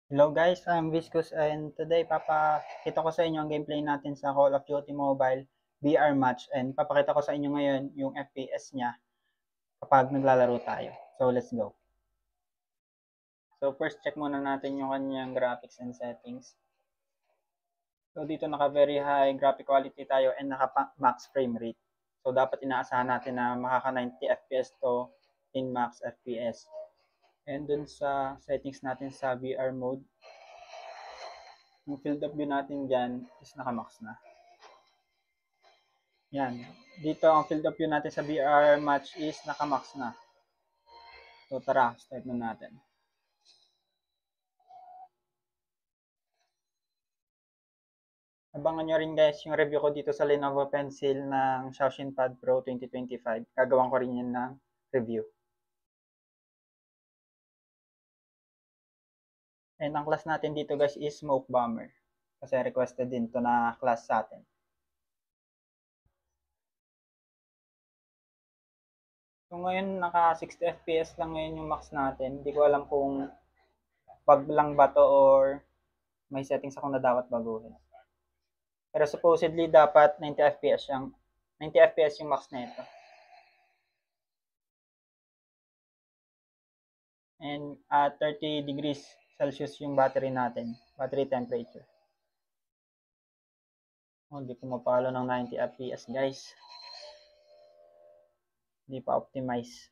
Hello guys, I'm Viscous and today papakita ko sa inyo ang gameplay natin sa Call of Duty Mobile VR match and papakita ko sa inyo ngayon yung FPS niya kapag naglalaro tayo. So let's go. So first check muna natin yung kanyang graphics and settings. So dito naka very high graphic quality tayo and naka max frame rate. So dapat inaasahan natin na makaka 90 FPS to in max FPS. And dun sa settings natin sa VR mode, yung field of view natin dyan is naka-max na. Yan. Dito ang field of view natin sa VR match is naka-max na. So tara, start na natin. Abangan nyo rin guys yung review ko dito sa Lenovo Pencil ng Xiaoxin Pad Pro 2025. Gagawan ko rin yan ng review. And ang class natin dito guys is Smoke Bomber. Kasi requested din to na class sa atin. So ngayon naka 60 FPS lang ngayon yung max natin. Hindi ko alam kung bug lang ba to or may settings ako na dapat baguhin. Pero supposedly dapat 90 FPS yung 90 FPS yung max nito. And at 30 degrees Celsius yung battery natin, battery temperature. Oh, hindi ko mapalo ng 90 FPS guys. Hindi pa optimize.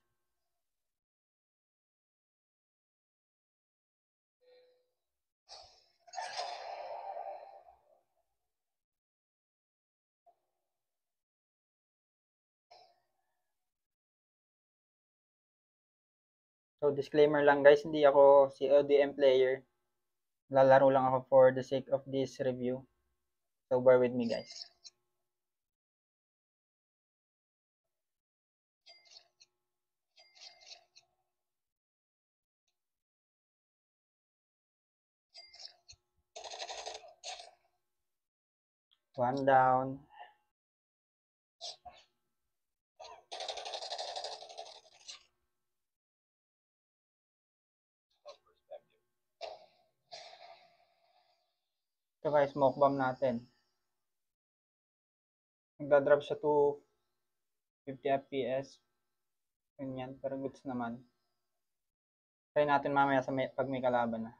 So disclaimer lang guys, hindi ako CODM player. Lalaro lang ako for the sake of this review. So bear with me guys. One down. Ito guys, smoke bomb natin. Nagdadrop siya to 50 FPS. Ganyan, pero goods naman. Try natin mamaya sa pag may kalaban na.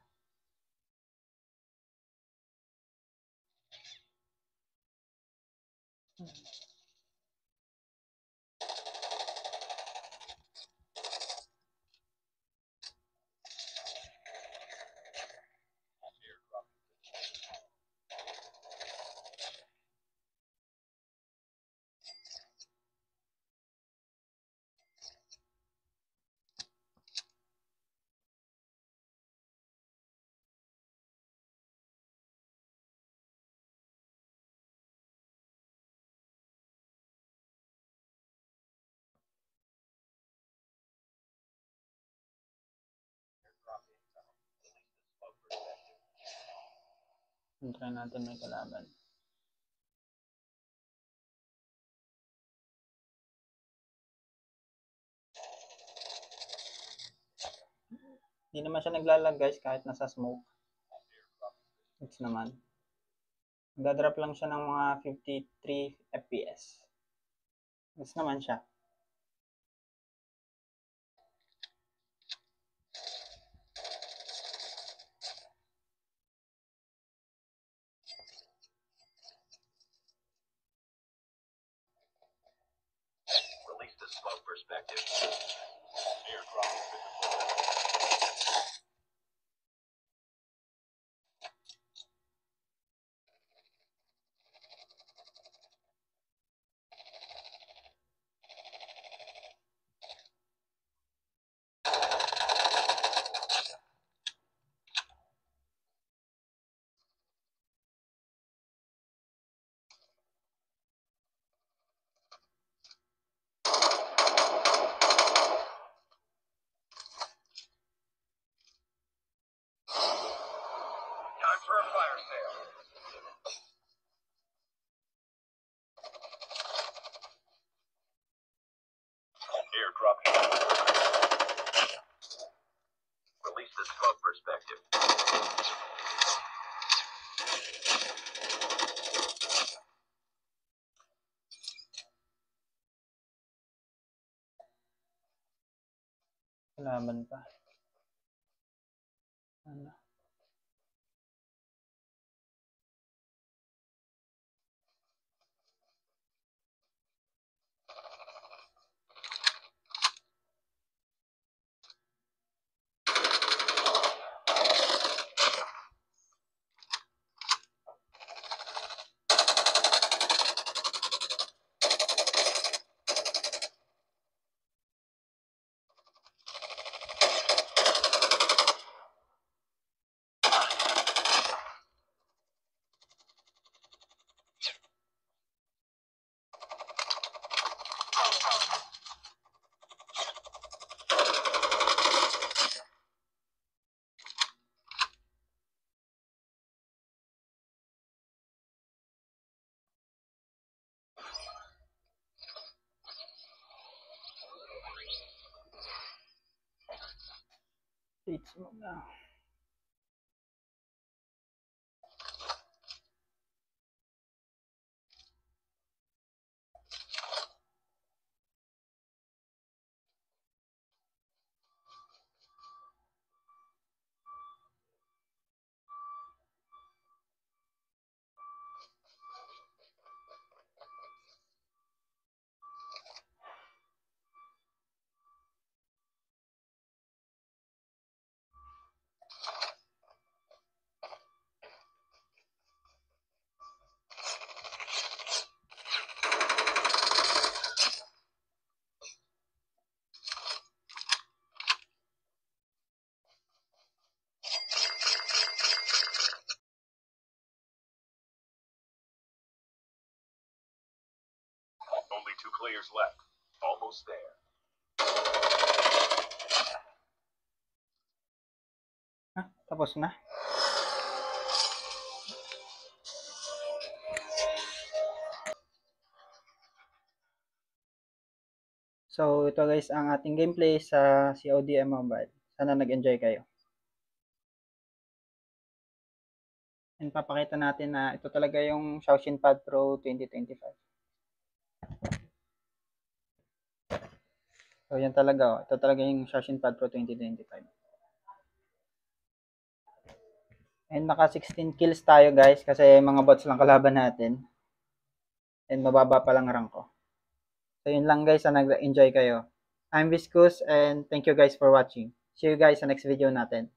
Try natin may kalaban. Hindi naman siya naglalag guys kahit nasa smoke. It's naman. Nagdadrop lang siya ng mga 53 FPS. It's naman siya. Release the smoke perspective. Airdrop visible. Time for a fire sale. Airdrop. Release the smoke perspective. Laban pa. Ano? Dates mo na. Only 2 players left. Almost there. Tapos na. So, ito guys ang ating gameplay sa COD Mobile. Sana nag-enjoy kayo. And papakita natin na ito talaga yung Xiaoxin Pad Pro 2025. So, yan talaga. Oh. Ito talaga yung Xiaoxin Pad Pro 2025. And naka 16 kills tayo guys kasi mga bots lang kalaban natin. And mababa pa lang rank ko. So, yun lang guys. Sana nag-enjoy kayo. I'm Viscous and thank you guys for watching. See you guys sa next video natin.